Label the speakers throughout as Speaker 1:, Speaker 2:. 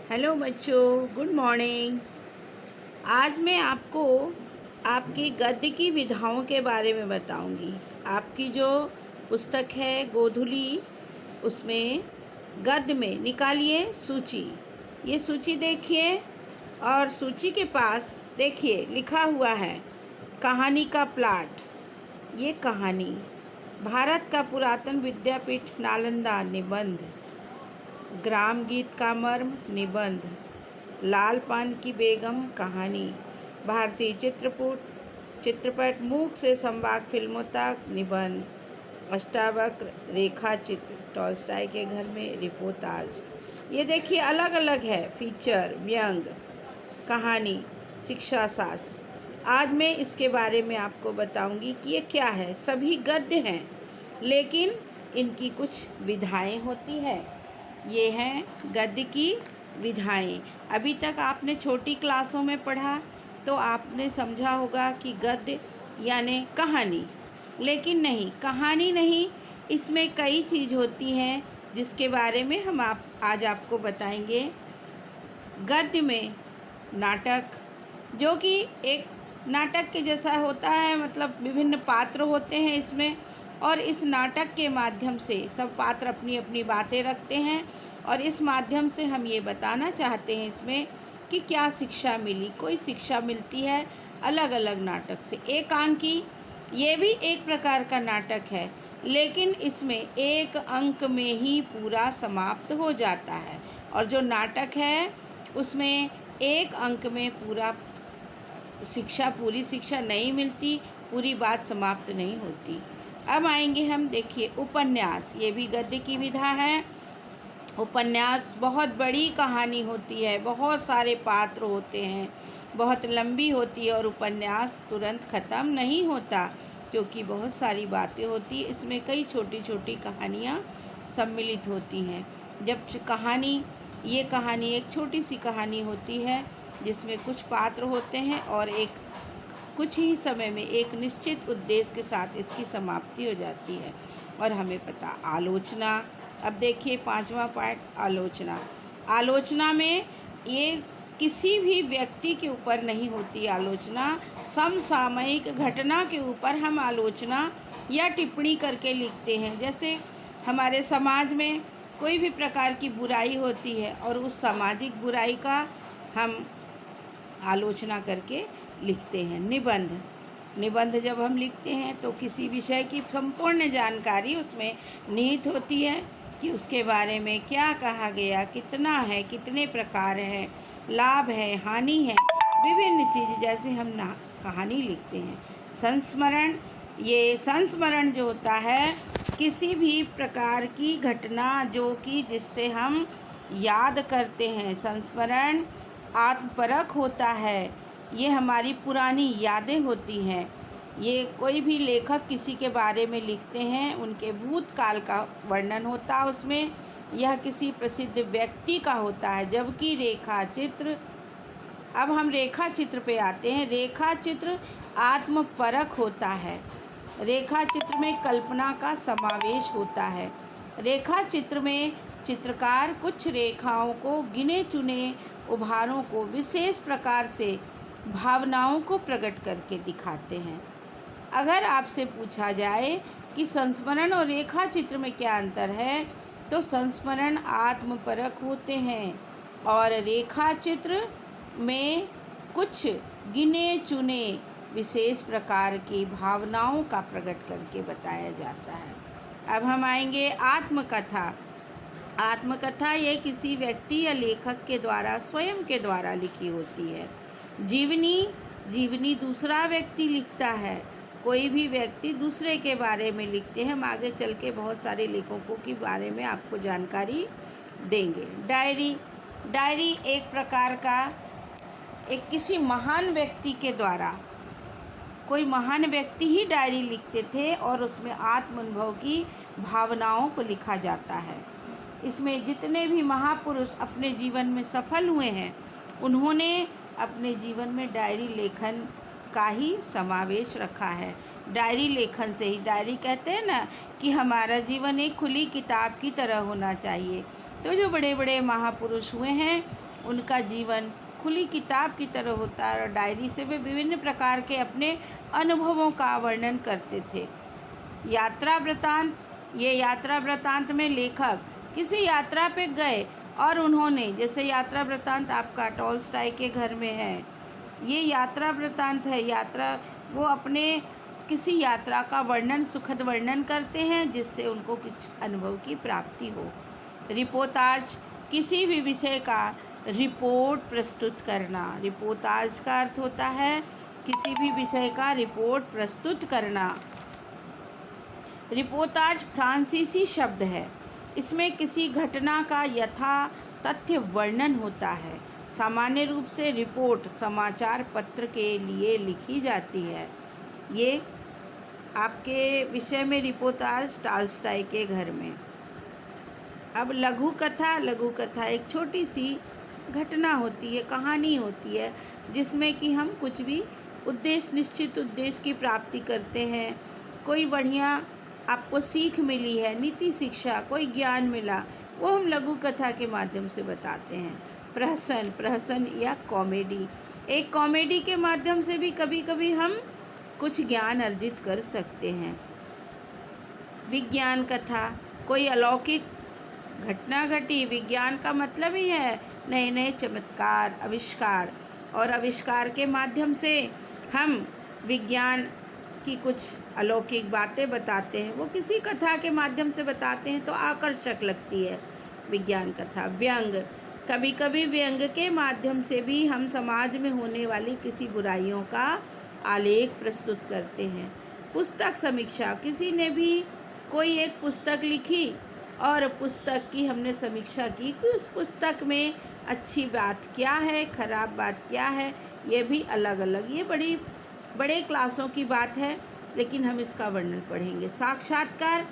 Speaker 1: Hello बच्चों, good morning. आज मैं आपको आपकी गद्य की विधाओं के बारे में बताऊंगी। आपकी जो पुस्तक है गोधुली, उसमें गद्य में निकालिए सूची। ये सूची देखिए और सूची के पास देखिए लिखा हुआ है कहानी का प्लाट। ये कहानी भारत का पुरातन विद्यापीठ नालंदा निबंध, ग्राम गीत का मर्म निबंध, लाल पान की बेगम कहानी, भारतीय चित्रपट मूक से संवाद फिल्मों तक निबंध, अष्टावक्र रेखा चित्र, टॉलस्टॉय के घर में रिपोर्टाज। ये देखिए अलग अलग है, फीचर, व्यंग, कहानी, शिक्षा शास्त्र। आज मैं इसके बारे में आपको बताऊंगी कि ये क्या है। सभी गद्य हैं लेकिन इनकी कुछ विधाएं होती हैं। ये हैं गद्य की विधाएं। अभी तक आपने छोटी क्लासों में पढ़ा तो आपने समझा होगा कि गद्य यानी कहानी, लेकिन नहीं, कहानी नहीं, इसमें कई चीज़ होती हैं जिसके बारे में हम आज आपको बताएंगे। गद्य में नाटक, जो कि एक नाटक के जैसा होता है, मतलब विभिन्न पात्र होते हैं इसमें, और इस नाटक के माध्यम से सब पात्र अपनी अपनी बातें रखते हैं और इस माध्यम से हम ये बताना चाहते हैं इसमें कि क्या शिक्षा मिली, कोई शिक्षा मिलती है अलग अलग नाटक से। एकांकी, ये भी एक प्रकार का नाटक है लेकिन इसमें एक अंक में ही पूरा समाप्त हो जाता है, और जो नाटक है उसमें एक अंक में पूरी शिक्षा नहीं मिलती, पूरी बात समाप्त नहीं होती। अब आएंगे हम, देखिए उपन्यास, ये भी गद्य की विधा है। उपन्यास बहुत बड़ी कहानी होती है, बहुत सारे पात्र होते हैं, बहुत लंबी होती है और उपन्यास तुरंत ख़त्म नहीं होता क्योंकि बहुत सारी बातें होती है इसमें। कई छोटी छोटी कहानियाँ सम्मिलित होती हैं। जब ये कहानी एक छोटी सी कहानी होती है जिसमें कुछ पात्र होते हैं और कुछ ही समय में एक निश्चित उद्देश्य के साथ इसकी समाप्ति हो जाती है। और हमें पता, आलोचना। अब देखिए 5वां पार्ट, आलोचना। आलोचना में ये किसी भी व्यक्ति के ऊपर नहीं होती आलोचना, समसामयिक घटना के ऊपर हम आलोचना या टिप्पणी करके लिखते हैं। जैसे हमारे समाज में कोई भी प्रकार की बुराई होती है और उस सामाजिक बुराई का हम आलोचना करके लिखते हैं। निबंध जब हम लिखते हैं तो किसी विषय की संपूर्ण जानकारी उसमें निहित होती है कि उसके बारे में क्या कहा गया, कितना है, कितने प्रकार हैं, लाभ है, हानि है, विभिन्न चीज़ जैसे हम कहानी लिखते हैं। संस्मरण, ये संस्मरण जो होता है किसी भी प्रकार की घटना जो कि जिससे हम याद करते हैं। संस्मरण आत्मपरक होता है, ये हमारी पुरानी यादें होती हैं। ये कोई भी लेखक किसी के बारे में लिखते हैं, उनके भूतकाल का वर्णन होता है उसमें, यह किसी प्रसिद्ध व्यक्ति का होता है। जबकि रेखा चित्र, अब हम रेखा चित्र पे आते हैं। रेखा चित्र आत्मपरक होता है, रेखा चित्र में कल्पना का समावेश होता है। रेखा चित्र में चित्रकार कुछ रेखाओं को, गिने चुने उभारों को विशेष प्रकार से भावनाओं को प्रकट करके दिखाते हैं। अगर आपसे पूछा जाए कि संस्मरण और रेखा चित्र में क्या अंतर है, तो संस्मरण आत्मपरक होते हैं और रेखा चित्र में कुछ गिने चुने विशेष प्रकार की भावनाओं का प्रकट करके बताया जाता है। अब हम आएंगे आत्मकथा। आत्मकथा ये किसी व्यक्ति या लेखक के द्वारा, स्वयं के द्वारा लिखी होती है। जीवनी दूसरा व्यक्ति लिखता है, कोई भी व्यक्ति दूसरे के बारे में लिखते हैं। हम आगे चल के बहुत सारे लेखकों के बारे में आपको जानकारी देंगे। डायरी एक प्रकार का, एक किसी महान व्यक्ति के द्वारा, कोई महान व्यक्ति ही डायरी लिखते थे और उसमें आत्म अनुभव की भावनाओं को लिखा जाता है। इसमें जितने भी महापुरुष अपने जीवन में सफल हुए हैं उन्होंने अपने जीवन में डायरी लेखन का ही समावेश रखा है। डायरी लेखन से ही, डायरी कहते हैं ना कि हमारा जीवन एक खुली किताब की तरह होना चाहिए। तो जो बड़े बड़े महापुरुष हुए हैं उनका जीवन खुली किताब की तरह होता है और डायरी से वे विभिन्न प्रकार के अपने अनुभवों का वर्णन करते थे। यात्रा वृतांत, ये यात्रा वृतांत में लेखक किसी यात्रा पे गए और उन्होंने, जैसे यात्रा वृतांत आपका टॉल्स्टॉय के घर में है, ये यात्रा वृतांत है। यात्रा, वो अपने किसी यात्रा का वर्णन, सुखद वर्णन करते हैं जिससे उनको कुछ अनुभव की प्राप्ति हो। रिपोर्टाज, किसी भी विषय का रिपोर्ट प्रस्तुत करना। रिपोर्टाज का अर्थ होता है किसी भी विषय का रिपोर्ट प्रस्तुत करना। रिपोर्टाज फ्रांसीसी शब्द है। इसमें किसी घटना का यथा तथ्य वर्णन होता है। सामान्य रूप से रिपोर्ट समाचार पत्र के लिए लिखी जाती है। ये आपके विषय में रिपोर्टाज टॉल्स्टॉय के घर में। अब लघु कथा, लघु कथा एक छोटी सी घटना होती है, कहानी होती है, जिसमें कि हम कुछ भी उद्देश्य, निश्चित उद्देश्य की प्राप्ति करते हैं। कोई बढ़िया आपको सीख मिली है, नीति शिक्षा, कोई ज्ञान मिला, वो हम लघु कथा के माध्यम से बताते हैं। प्रहसन, प्रहसन या कॉमेडी, एक कॉमेडी के माध्यम से भी कभी कभी हम कुछ ज्ञान अर्जित कर सकते हैं। विज्ञान कथा, कोई अलौकिक घटना घटी। विज्ञान का मतलब ही है नए नए चमत्कार, आविष्कार, और आविष्कार के माध्यम से हम विज्ञान की कुछ अलौकिक बातें बताते हैं। वो किसी कथा के माध्यम से बताते हैं तो आकर्षक लगती है विज्ञान कथा। व्यंग, कभी कभी व्यंग के माध्यम से भी हम समाज में होने वाली किसी बुराइयों का आलेख प्रस्तुत करते हैं। पुस्तक समीक्षा, किसी ने भी कोई एक पुस्तक लिखी और पुस्तक की हमने समीक्षा की कि उस पुस्तक में अच्छी बात क्या है, खराब बात क्या है, ये भी अलग अलग, ये बड़े क्लासों की बात है, लेकिन हम इसका वर्णन पढ़ेंगे। साक्षात्कार,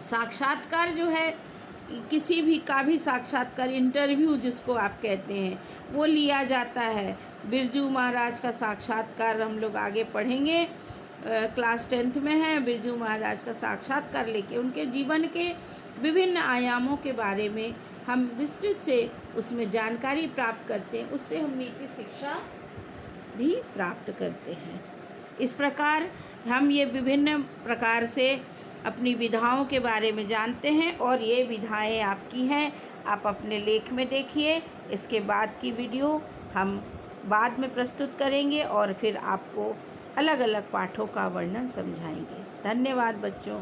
Speaker 1: साक्षात्कार जो है किसी भी का भी साक्षात्कार, इंटरव्यू जिसको आप कहते हैं, वो लिया जाता है। बिरजू महाराज का साक्षात्कार हम लोग आगे पढ़ेंगे, क्लास 10th में है। बिरजू महाराज का साक्षात्कार लेके उनके जीवन के विभिन्न आयामों के बारे में हम विस्तृत से उसमें जानकारी प्राप्त करते हैं, उससे हम नीति शिक्षा भी प्राप्त करते हैं। इस प्रकार हम ये विभिन्न प्रकार से अपनी विधाओं के बारे में जानते हैं और ये विधाएं आपकी हैं, आप अपने लेख में देखिए। इसके बाद की वीडियो हम बाद में प्रस्तुत करेंगे और फिर आपको अलग अलग पाठों का वर्णन समझाएंगे। धन्यवाद बच्चों।